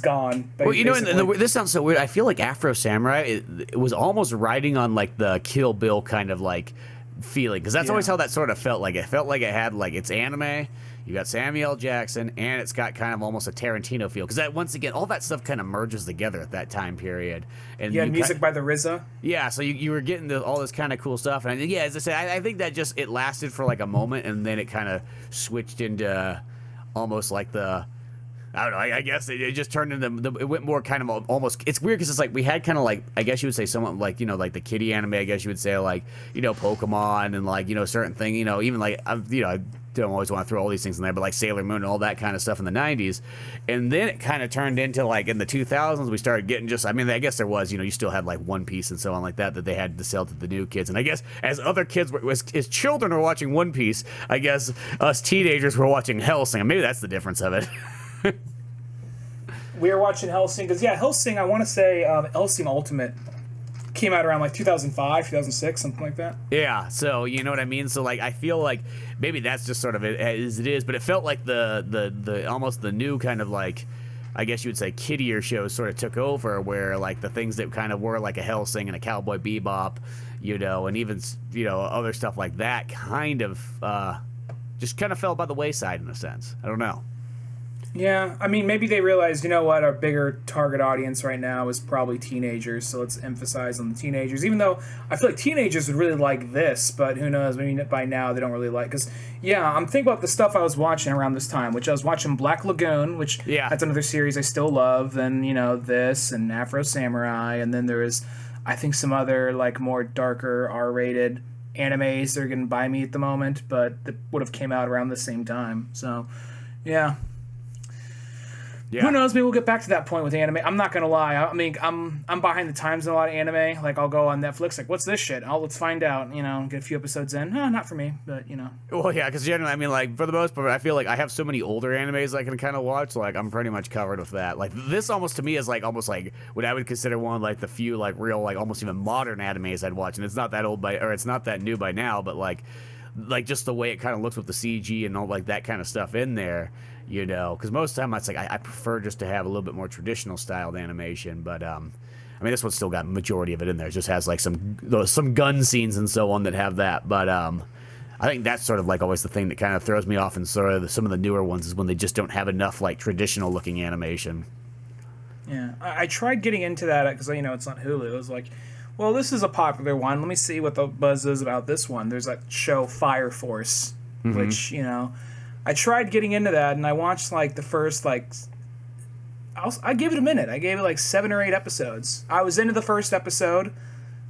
gone. Well, you know, this sounds so weird. I feel like Afro Samurai it was almost riding on like the Kill Bill kind of like feeling, because that's always how that sort of felt like. It felt like it had like it's anime. You got Samuel L. Jackson, and it's got kind of almost a Tarantino feel, because that once again all that stuff kind of merges together at that time period. And music by the RZA. Yeah, so you were getting all this kind of cool stuff, and yeah, as I say, I think that just it lasted for like a moment, and then it kind of switched into almost like the. I don't know. I guess it just turned into it went more kind of almost. It's weird because it's like we had kind of like, I guess you would say somewhat like, you know, like the kiddie anime. I guess you would say like, you know, Pokemon and like, you know, certain thing. You know, even like I don't always want to throw all these things in there, but like Sailor Moon and all that kind of stuff in the 90s. And then it kind of turned into like in the 2000s we started getting just, I mean, I guess there was, you know, you still had like One Piece and so on like that they had to sell to the new kids. And I guess as other kids as children were watching One Piece, I guess us teenagers were watching Hellsing. And maybe that's the difference of it. We were watching Hellsing because Hellsing, I want to say Hellsing Ultimate came out around like 2005, 2006, something like that. Yeah, so you know what I mean. So like I feel like maybe that's just sort of it as it is, but it felt like the almost the new kind of like, I guess you would say kiddier shows sort of took over, where like the things that kind of were like a Hellsing and a Cowboy Bebop, you know, and even, you know, other stuff like that kind of just kind of fell by the wayside in a sense. I don't know. Yeah, I mean, maybe they realized, you know what, our bigger target audience right now is probably teenagers, so let's emphasize on the teenagers. Even though I feel like teenagers would really like this, but who knows, maybe by now they don't really like, because, yeah, I'm thinking about the stuff I was watching around this time, which I was watching Black Lagoon, which that's another series I still love, and, you know, this, and Afro Samurai, and then there is, I think, some other, like, more darker, R-rated animes that are getting by me at the moment, but that would have came out around the same time, so, yeah. Yeah. Who knows? Maybe we'll get back to that point with anime. I'm not gonna lie. I mean, I'm behind the times in a lot of anime. Like, I'll go on Netflix, like, what's this shit? Oh, let's find out. You know, get a few episodes in. No, not for me, but you know. Well, yeah, because generally, I mean, like for the most part, I feel like I have so many older animes I can kind of watch. Like, I'm pretty much covered with that. Like, this almost to me is like almost like what I would consider one of like the few like real like almost even modern animes I'd watch, and it's not that old it's not that new by now, but like just the way it kind of looks with the CG and all like that kind of stuff in there. You know, because most of the time it's like I prefer just to have a little bit more traditional styled animation, but I mean, this one's still got majority of it in there. It just has like some gun scenes and so on that have that, but I think that's sort of like always the thing that kind of throws me off in sort of some of the newer ones is when they just don't have enough like traditional looking animation. Yeah, I tried getting into that because, you know, it's on Hulu. It was like, well, this is a popular one. Let me see what the buzz is about this one. There's that show Fire Force, which, you know, I tried getting into that, and I watched, like, the first, like, I gave it a minute. I gave it, like, 7 or 8 episodes. I was into the first episode,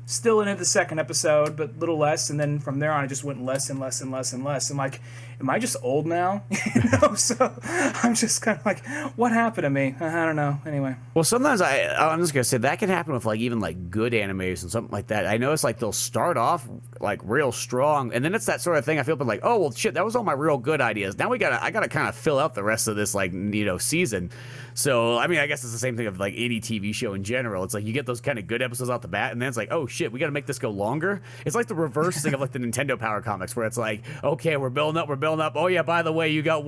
still into the second episode, but a little less, and then from there on, it just went less and less and less and less. I'm like, am I just old now? You know, so I'm just kind of like, what happened to me? I don't know. Anyway. Well, sometimes I'm just gonna say that can happen with like even like good animes and something like that. I notice like they'll start off like real strong, and then it's that sort of thing. I feel like, oh well, shit, that was all my real good ideas. Now I gotta kind of fill out the rest of this like, you know, season. So I mean, I guess it's the same thing of like any TV show in general. It's like you get those kind of good episodes out the bat, and then it's like, oh shit, we got to make this go longer. It's like the reverse thing of like the Nintendo Power comics, where it's like, okay, we're building up. Oh yeah, by the way, you got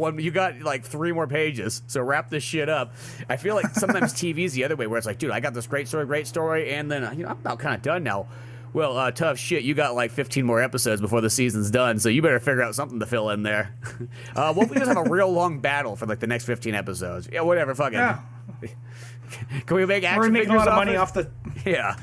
like 3 more pages, so wrap this shit up. I feel like sometimes TV's the other way, where it's like, dude, I got this great story, and then, you know, I'm about kind of done now. Well, tough shit, you got like 15 more episodes before the season's done, so you better figure out something to fill in there. What if we just have a real long battle for like the next 15 episodes? Yeah, whatever, fuck it. Yeah. Can we make action figures? We're making a lot of money off the... Yeah.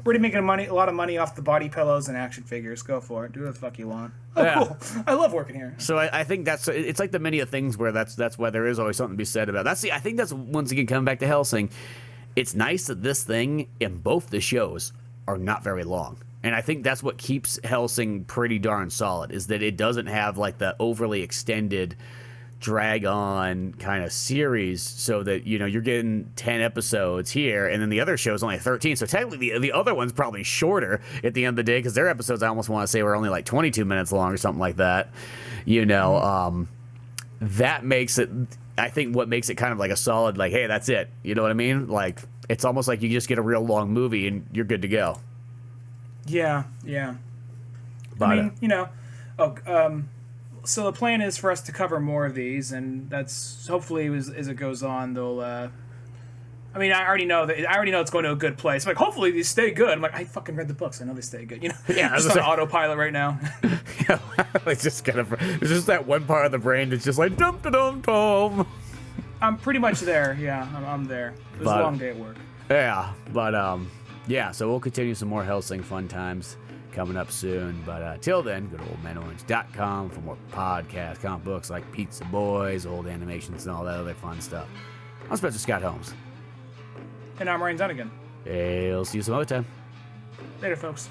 We're making a lot of money off the body pillows and action figures. Go for it. Do what the fuck you want. Oh, yeah. Cool. I love working here. So I think it's like the many of things where that's why there is always something to be said about. I think that's once again coming back to Hellsing. It's nice that this thing in both the shows are not very long. And I think that's what keeps Hellsing pretty darn solid, is that it doesn't have like the overly extended drag on kind of series so that, you know, you're getting 10 episodes here and then the other show's only 13. So technically the other one's probably shorter at the end of the day because their episodes, I almost want to say, were only like 22 minutes long or something like that. You know, that makes it, I think what makes it kind of like a solid, like, hey, that's it. You know what I mean? Like, it's almost like you just get a real long movie and you're good to go. Yeah, yeah. But, I mean, you know, so the plan is for us to cover more of these, and that's hopefully as it goes on, they'll. I mean, I already know it's going to a good place. I'm like, hopefully these stay good. I'm like, I fucking read the books. I know they stay good. You know, yeah, it's on autopilot right now. Yeah, it's just kind of, it's just that one part of the brain that's just like dum dum dum dum. I'm pretty much there. Yeah, I'm there. It was a long day at work. Yeah, but yeah. So we'll continue some more Hellsing fun times coming up soon. But till then, go to oldmanorange.com for more podcasts, comic books like Pizza Boys, old animations, and all that other fun stuff. I'm Spencer Scott Holmes. And I'm Ryan Dunnigan. Hey, I'll see you some other time. Later, folks.